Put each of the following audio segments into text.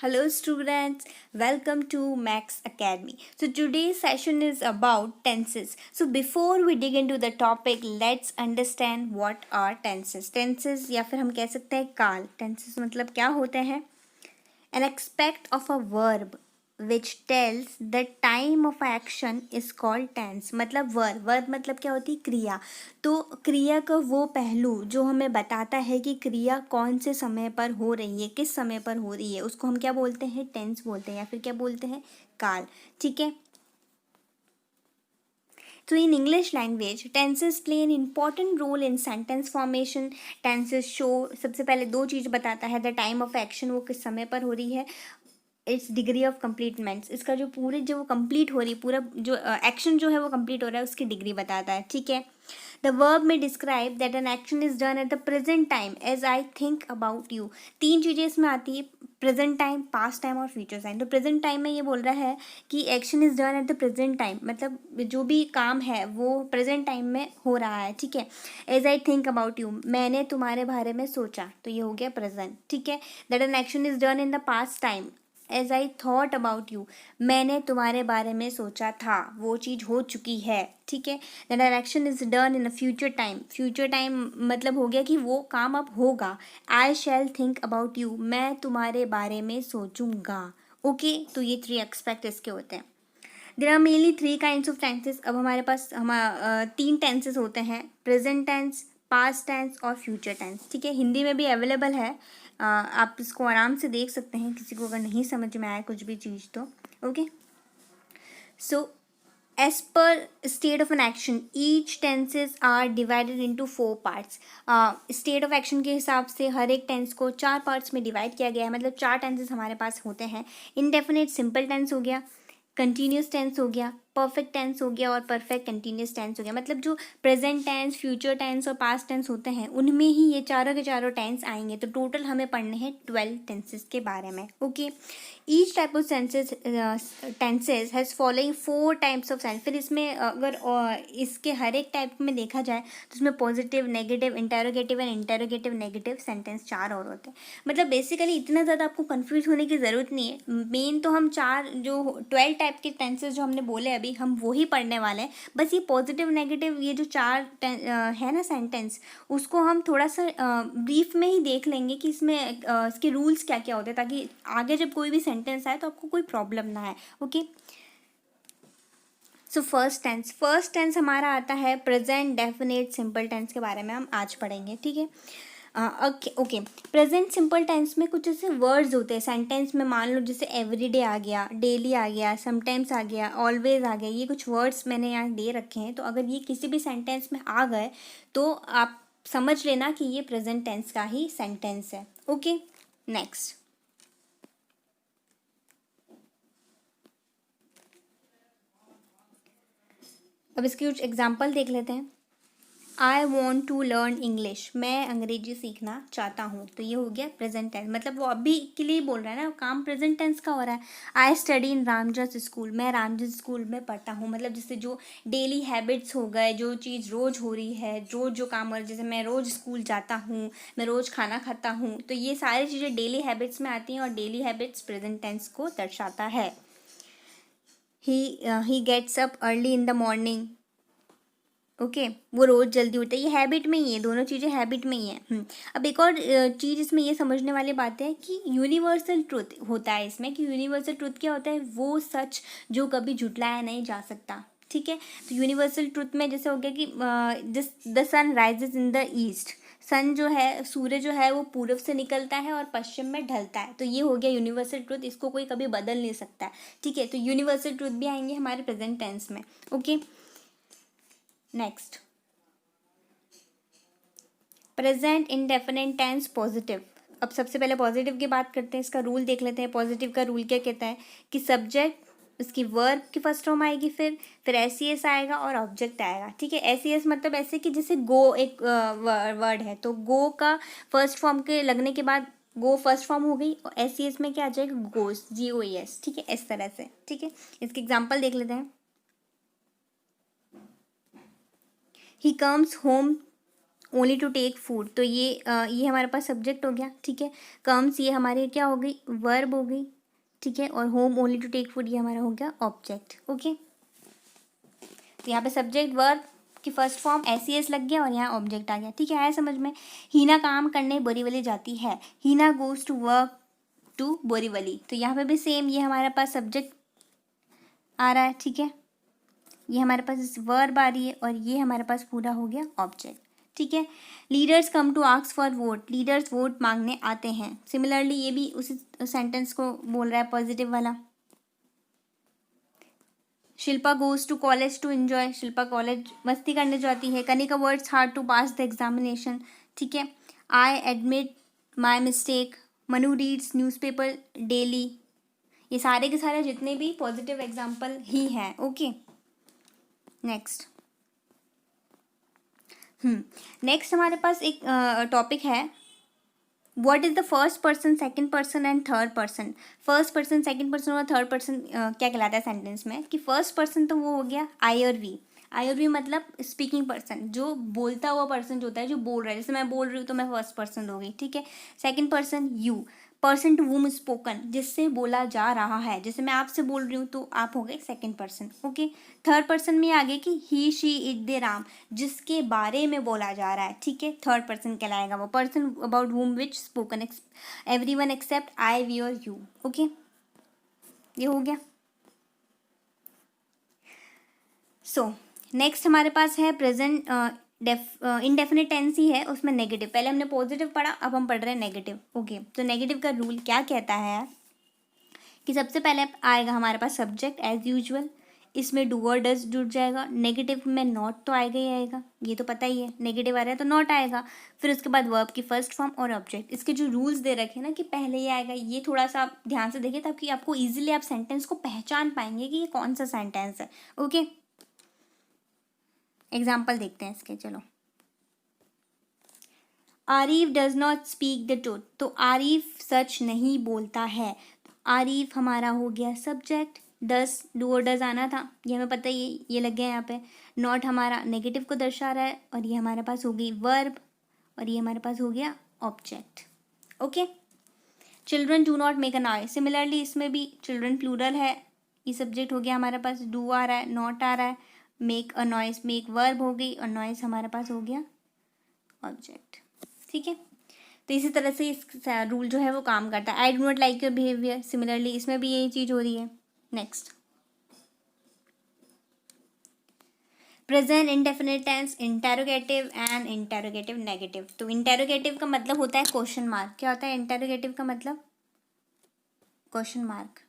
Hello students, welcome to Max Academy. So today's session is about tenses. So before we dig into the topic, let's understand what are tenses. Tenses या फिर हम कह सकते हैं काल. Tenses मतलब क्या होते हैं? An aspect of a verb which tells the time of action is called tense. मतलब वर्ब मतलब क्या होती है? क्रिया. तो क्रिया का वो पहलू जो हमें बताता है कि क्रिया कौन से समय पर हो रही है, किस समय पर हो रही है, उसको हम क्या बोलते हैं? टेंस बोलते हैं या फिर क्या बोलते हैं? काल. ठीक है. So in English language, tenses play an important role in sentence formation. Tenses show सबसे पहले दो चीज़ बताता है. The time of action, वो किस समय पर हो रही है. इट्स डिग्री ऑफ कंप्लीटमेंट्स, इसका जो पूरे जो कंप्लीट हो रही पूरा जो एक्शन जो है वो कंप्लीट हो रहा है उसकी डिग्री बताता है. ठीक है. द वर्ब में describe that an action is done at the present time as I think about you. तीन चीज़ें इसमें आती है, प्रेजेंट टाइम, पास्ट टाइम और फ्यूचर टाइम. तो प्रेजेंट टाइम में ये बोल रहा है कि action is done at the present time, मतलब जो भी काम है वो प्रेजेंट टाइम में हो रहा है. ठीक है. As I think about you, मैंने तुम्हारे बारे में सोचा, तो ये हो गया प्रेजेंट. ठीक है. That an action is done in the past time as I thought about you, मैंने तुम्हारे बारे में सोचा था, वो चीज़ हो चुकी है. ठीक है. That an action is done in a future time. Future time मतलब हो गया कि वो काम अब होगा. आई शैल थिंक अबाउट यू, मैं तुम्हारे बारे में सोचूंगा. ओके. तो ये थ्री एक्सपेक्ट इसके होते हैं. There are mainly three kinds of tenses. अब हमारे पास तीन टेंसेज होते हैं, प्रेजेंट टेंस, पास्ट टेंस और फ्यूचर टेंस. ठीक है. हिंदी में भी अवेलेबल है, आप इसको आराम से देख सकते हैं, किसी को अगर नहीं समझ में आए कुछ भी चीज़ तो. Okay. So as per state of an action each tenses are divided into four parts. State of action के हिसाब से हर एक टेंस को चार पार्ट्स में डिवाइड किया गया है. मतलब चार टेंसेस हमारे पास होते हैं. इनडेफिनेट सिंपल टेंस हो गया, कंटिन्यूस टेंस हो गया, परफेक्ट टेंस हो गया और परफेक्ट कंटिन्यूस टेंस हो गया. मतलब जो प्रेजेंट टेंस, फ्यूचर टेंस और पास्ट टेंस होते हैं उनमें ही ये चारों के चारों टेंस आएंगे. तो टोटल हमें पढ़ने हैं 12 टेंसेस के बारे में. Okay. Each type of tenses has following 4 types of sense. फिर इसमें अगर इसके हर एक टाइप में देखा जाए तो इसमें positive, negative, interrogative and interrogative negative sentence चार और होते हैं. मतलब बेसिकली इतना ज़्यादा आपको कंफ्यूज होने की ज़रूरत नहीं है. मेन तो हम चार जो 12 टाइप के टेंसेज जो हमने बोले अभी, हम वही पढ़ने वाले हैं. बस ये पॉजिटिव, नेगेटिव, ये जो चार है ना सेंटेंस, उसको हम थोड़ा सा ब्रीफ में ही देख लेंगे कि इसमें इसके रूल्स क्या क्या होते हैं, ताकि आगे जब कोई भी सेंटेंस आए तो आपको कोई प्रॉब्लम ना आए. ओके. सो फर्स्ट टेंस हमारा आता है प्रेजेंट डेफिनेट सिंपल टेंस के बारे में हम आज पढ़ेंगे. ठीक है. ओके. प्रेजेंट सिंपल टेंस में कुछ ऐसे वर्ड्स होते हैं सेंटेंस में. मान लो जैसे एवरीडे आ गया, डेली आ गया, समटाइम्स आ गया, ऑलवेज आ गया. ये कुछ वर्ड्स मैंने यहाँ दे रखे हैं. तो अगर ये किसी भी सेंटेंस में आ गए तो आप समझ लेना कि ये प्रेजेंट टेंस का ही सेंटेंस है. ओके. नेक्स्ट. अब इसकी कुछ एग्जाम्पल देख लेते हैं. I want to learn English, मैं अंग्रेजी सीखना चाहता हूँ. तो ये हो गया प्रेजेंट टेंस. मतलब वो अभी के लिए बोल रहा है ना, काम प्रेजेंट टेंस का हो रहा है. I study in Ramjas school, मैं रामजस स्कूल में पढ़ता हूँ. मतलब जिससे जो डेली हैबिट्स हो गए, जो चीज़ रोज़ हो रही है, रोज़ जो काम हो रहा है, जैसे मैं रोज़ स्कूल जाता हूँ, मैं रोज़ खाना खाता हूँ, तो ये सारी चीज़ें डेली हैबिट्स में आती हैं और डेली हैबिट्स प्रेजेंट टेंस को दर्शाता है. He gets up early in the morning. Okay. वो रोज़ जल्दी उठता है. ये हैबिट में ही है, दोनों चीज़ें हैबिट में ही है. अब एक और चीज़ इसमें ये समझने वाली बात है कि यूनिवर्सल ट्रुथ होता है इसमें. कि यूनिवर्सल ट्रुथ क्या होता है? वो सच जो कभी झुटलाया नहीं जा सकता. ठीक है. तो यूनिवर्सल ट्रुथ में जैसे हो गया कि the sun rises in the east. Sun जो है, सूर्य जो है वो पूर्व से निकलता है और पश्चिम में ढलता है. तो ये हो गया यूनिवर्सल ट्रुथ, इसको कोई कभी बदल नहीं सकता है. ठीक है. तो यूनिवर्सल ट्रुथ भी आएंगे हमारे प्रेजेंट टेंस में. Okay. Next. Present indefinite tense positive. अब सबसे पहले पॉजिटिव की बात करते हैं. इसका रूल देख लेते हैं. पॉजिटिव का रूल क्या कहता है कि सब्जेक्ट उसकी वर्ब की फर्स्ट फॉर्म आएगी, फिर एस सी एस आएगा और ऑब्जेक्ट आएगा. ठीक है. एस सी एस मतलब ऐसे कि जैसे गो एक वर्ड है, तो गो का फर्स्ट फॉर्म के लगने के बाद गो फर्स्ट फॉर्म हो गई और एस सी एस में क्या आ जाएगा? गोस, GOES. ठीक है. इस तरह से. ठीक है. इसके एग्जाम्पल देख लेते हैं. He comes home only to take food, तो ये हमारे पास सब्जेक्ट हो गया, ठीक है। कम्स ये हमारे क्या हो गई, वर्ब हो गई, ठीक है। और home only to take food ये हमारा हो गया ऑब्जेक्ट, ओके। तो यहाँ पे सब्जेक्ट वर्ब की फर्स्ट फॉर्म एस लग गया और यहाँ ऑब्जेक्ट आ गया, ठीक है। आया समझ में। हीना काम करने बोरीवली जाती है, Heena goes to work to Borivali, तो यहाँ पे भी सेम, ये हमारे पास सब्जेक्ट आ रहा है, ठीक है। ये हमारे पास वर्ब आ रही है और ये हमारे पास पूरा हो गया ऑब्जेक्ट, ठीक है। Leaders come to ask for vote, leaders vote मांगने आते हैं। सिमिलरली ये भी उसी सेंटेंस को बोल रहा है, पॉजिटिव वाला। Shilpa goes to college to enjoy, Shilpa college मस्ती करने जाती है। Kanika works hard to pass the examination, ठीक है। I admit my mistake, Manu reads newspaper daily. ये सारे के सारे जितने भी पॉजिटिव एग्जाम्पल ही हैं, ओके। नेक्स्ट नेक्स्ट हमारे पास एक टॉपिक है, what is the first person, second person and third person. First person, second person और थर्ड पर्सन क्या कहलाता है सेंटेंस में, कि फर्स्ट पर्सन तो वो हो गया आई और वी। आई और वी मतलब स्पीकिंग पर्सन, जो बोलता हुआ पर्सन जो होता है, जो बोल रहा है। जैसे मैं बोल रही हूँ तो मैं फर्स्ट पर्सन हो गई, ठीक है। Second person you, person to whom spoken, जिससे बोला जा रहा है। जैसे मैं आपसे बोल रही हूँ तो आप हो गए second person, okay. Third person में आगे कि ही शी इट दे राम, जिसके बारे में बोला जा रहा है, ठीक है। थर्ड पर्सन कहलाएगा वो। Person about whom which spoken everyone except I we और यू, ओके। ये हो गया। सो नेक्स्ट हमारे पास है प्रेजेंट इनडेफिनिट टेंस ही है, उसमें नेगेटिव। पहले हमने पॉजिटिव पढ़ा, अब हम पढ़ रहे हैं नेगेटिव, ओके। तो नेगेटिव का रूल क्या कहता है कि सबसे पहले आएगा हमारे पास सब्जेक्ट एज यूजुअल, इसमें डू और डज जुड़ जाएगा। नेगेटिव में नॉट तो आएगा ही आएगा, ये तो पता ही है, नेगेटिव आ रहा है तो नॉट आएगा। फिर उसके बाद वर्ब की फर्स्ट फॉर्म और ऑब्जेक्ट। इसके जो रूल्स दे रखे हैं ना कि पहले ये आएगा, ये थोड़ा सा आप ध्यान से देखिए ताकि आपको ईजिली आप सेंटेंस को पहचान पाएंगे कि ये कौन सा सेंटेंस है, ओके। एग्जाम्पल देखते हैं इसके, चलो। Arif does not speak the truth, तो आरिफ सच नहीं बोलता है। आरिफ हमारा हो गया सब्जेक्ट, डस डू और डज आना था, ये हमें पता ही है, ये लग गया यहाँ पे। नॉट हमारा नेगेटिव को दर्शा रहा है और ये हमारे पास हो गई वर्ब और ये हमारे पास हो गया object, okay. Children do not make a noise, similarly इसमें भी चिल्ड्रन प्लूरल है, ये सब्जेक्ट हो गया हमारे पास। डू आ रहा है, नॉट आ रहा है, make a noise, make verb हो गई और नॉइज हमारे पास हो गया ऑब्जेक्ट, ठीक है। तो इसी तरह से इस रूल जो है वो काम करता है। I do not like your behaviour, similarly इसमें भी यही चीज़ हो रही है। Next present indefinite tense, interrogative and interrogative negative. तो इंटेरोगेटिव का मतलब होता है क्वेश्चन मार्क। क्या होता है इंटेरोगेटिव का मतलब? क्वेश्चन मार्क,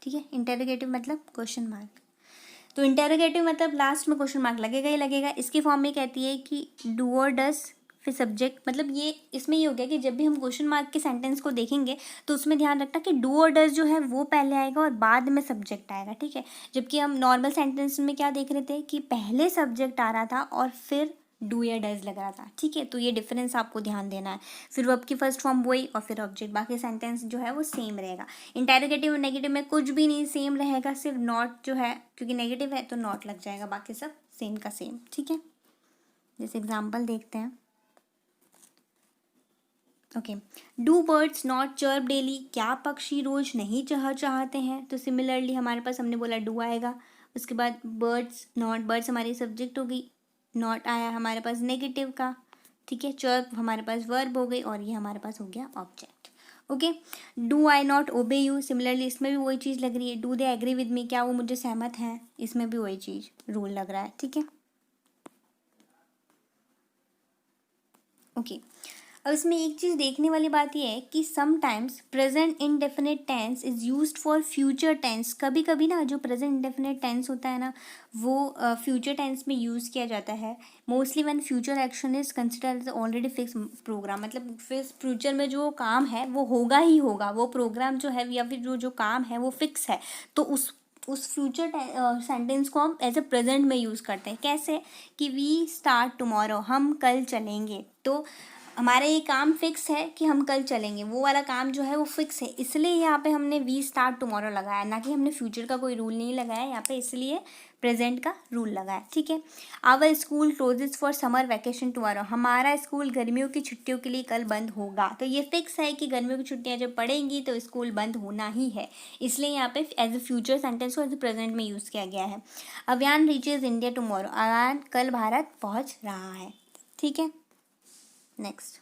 ठीक है। इंटेरोगेटिव मतलब क्वेश्चन मार्क। तो इंटेरोगेटिव मतलब लास्ट में क्वेश्चन मार्क लगेगा ही लगेगा। इसकी फॉर्म में कहती है कि डू और डस फिर सब्जेक्ट, मतलब ये इसमें ये हो गया कि जब भी हम क्वेश्चन मार्क के सेंटेंस को देखेंगे तो उसमें ध्यान रखना कि डू और डस जो है वो पहले आएगा और बाद में सब्जेक्ट आएगा, ठीक है। जबकि हम नॉर्मल सेंटेंस में क्या देख रहे थे कि पहले सब्जेक्ट आ रहा था और फिर डू या डज लग रहा था, ठीक है। तो ये डिफरेंस आपको ध्यान देना है। फिर वर्ब की फर्स्ट फॉर्म वही और फिर ऑब्जेक्ट, बाकी सेंटेंस जो है वो सेम रहेगा। इंटेरोगेटिव और नेगेटिव में कुछ भी नहीं सेम रहेगा, सिर्फ नॉट जो है, क्योंकि नेगेटिव है तो नॉट लग जाएगा, बाकी सब सेम का सेम, ठीक है। जैसे एग्जाम्पल देखते हैं, okay. Do birds not chirp daily, क्या पक्षी रोज नहीं चाहते हैं। तो सिमिलरली हमारे पास हमने बोला डू आएगा, उसके बाद बर्ड्स नॉट, बर्ड्स हमारी सब्जेक्ट हो गई, नॉट आया हमारे पास नेगेटिव का, ठीक है। चर्प हमारे पास वर्ब हो गई और ये हमारे पास हो गया object, okay. Do I not obey you, similarly इसमें भी वही चीज़ लग रही है। Do they agree with me, क्या वो मुझे सहमत हैं, इसमें भी वही चीज़ रूल लग रहा है, ठीक है, ओके। अब इसमें एक चीज़ देखने वाली बात यह है कि sometimes present indefinite tense is used for future tense. कभी कभी ना जो प्रेजेंट इंडेफिनिट टेंस होता है ना वो फ्यूचर टेंस में यूज़ किया जाता है। Mostly when future action is considered as already fix program, मतलब फिर फ्यूचर में जो काम है वो होगा ही होगा, वो प्रोग्राम जो है या फिर जो काम है वो फिक्स है। तो उस फ्यूचर सेंटेंस को हम एज ए प्रेजेंट में यूज़ करते हैं। कैसे कि वी स्टार्ट टुमारो, हम कल चलेंगे। तो हमारा ये काम फिक्स है कि हम कल चलेंगे, वो वाला काम जो है वो फिक्स है, इसलिए यहाँ पे हमने वी स्टार्ट टुमारो लगाया, ना कि हमने फ्यूचर का कोई रूल नहीं लगाया यहाँ पे, इसलिए प्रेजेंट का रूल लगा है, ठीक है। Our school closes for summer vacation tomorrow, हमारा स्कूल गर्मियों की छुट्टियों के लिए कल बंद होगा। तो ये फिक्स है कि गर्मियों की छुट्टियां जब पड़ेंगी तो स्कूल बंद होना ही है, इसलिए यहाँ पे एज ए फ्यूचर सेंटेंस को एज ए प्रेजेंट में यूज़ किया गया है। अभियान रीचेज इंडिया टुमारो, अभियान कल भारत पहुँच रहा है, ठीक है। नेक्स्ट,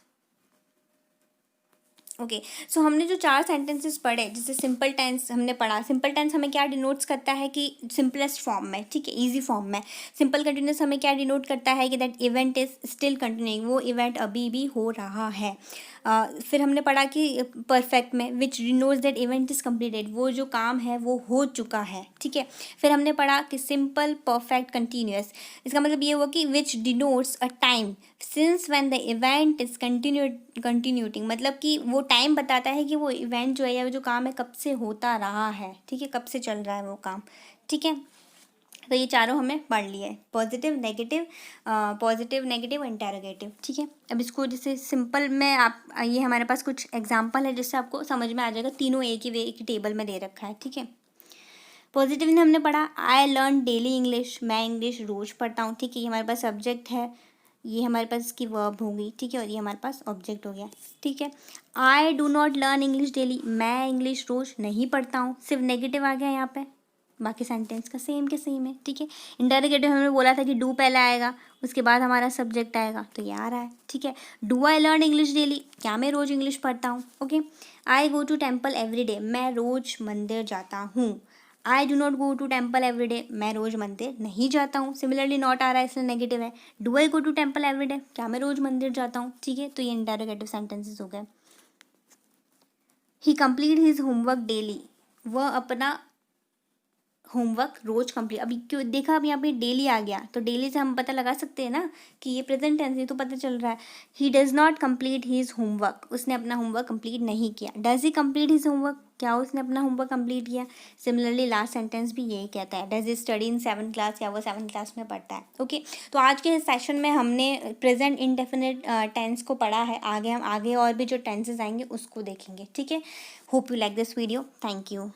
ओके सो हमने जो 4 सेंटेंसेस पढ़े, जैसे सिंपल टेंस हमने पढ़ा। सिंपल टेंस हमें क्या डिनोट्स करता है कि सिंपलेस्ट फॉर्म में, ठीक है, इजी फॉर्म में। सिंपल कंटिन्यूस हमें क्या डिनोट करता है कि that event is still continuing, वो इवेंट अभी भी हो रहा है। फिर हमने पढ़ा कि परफेक्ट में विच denotes that event is completed, वो जो काम है वो हो चुका है, ठीक है। फिर हमने पढ़ा कि सिंपल परफेक्ट कंटिन्यूस, इसका मतलब ये हुआ कि which denotes a time since when the event is continuing, मतलब कि वो टाइम बताता है कि वो इवेंट जो है या जो काम है कब से होता रहा है, ठीक है, कब से चल रहा है वो काम, ठीक है। तो ये चारों हमें पढ़ लिए, पॉजिटिव नेगेटिव इंटेरोगेटिव, ठीक है। अब इसको जैसे सिंपल में आप, ये हमारे पास कुछ एग्जांपल है जिससे आपको समझ में आ जाएगा। तीनों एक ही टेबल में दे रखा है, ठीक है। पॉजिटिव ने हमने पढ़ा आई लर्न डेली इंग्लिश, मैं इंग्लिश रोज पढ़ता हूँ, ठीक है। ये हमारे पास सब्जेक्ट है, ये हमारे पास इसकी वर्ब होगी, ठीक है, और ये हमारे पास ऑब्जेक्ट हो गया, ठीक है। I do not learn English daily, मैं इंग्लिश रोज नहीं पढ़ता हूँ, सिर्फ नेगेटिव आ गया यहाँ पे, बाकी सेंटेंस का सेम के सेम है, ठीक है। इंटरोगेटिव हमने बोला था कि डू पहले आएगा, उसके बाद हमारा सब्जेक्ट आएगा, तो ये आ रहा है, ठीक है। Do I learn English daily, क्या मैं रोज इंग्लिश पढ़ता हूँ, okay. I go to temple every day, मैं रोज मंदिर जाता हूँ। I do not go to temple every day, मैं रोज मंदिर नहीं जाता हूँ। सिमिलरली नॉट आ रहा है इसलिए नेगेटिव है। Do I go to temple every day, क्या मैं रोज मंदिर जाता हूँ, ठीक है। तो ये इंटरोगेटिव सेंटेंसेस हो गए। ही कंप्लीट हिज होमवर्क डेली, वह अपना होमवर्क रोज कंप्लीट, अभी क्यों देखा, अभी यहाँ पे डेली आ गया, तो डेली से हम पता लगा सकते हैं ना कि ये प्रेजेंट टेंस है, तो पता चल रहा है। He does not complete his homework, उसने अपना होमवर्क कंप्लीट नहीं किया। Does he complete his homework, क्या उसने अपना होमवर्क कंप्लीट किया। सिमिलरली लास्ट सेंटेंस भी यही कहता है, does he study in 7th class, या वो 7th क्लास में पढ़ता है, ओके। तो आज के सेशन में हमने प्रेजेंट इंडेफिनिट टेंस को पढ़ा है। आगे हम और भी जो टेंसेज आएंगे उसको देखेंगे, ठीक है। Hope you like this video, thank you.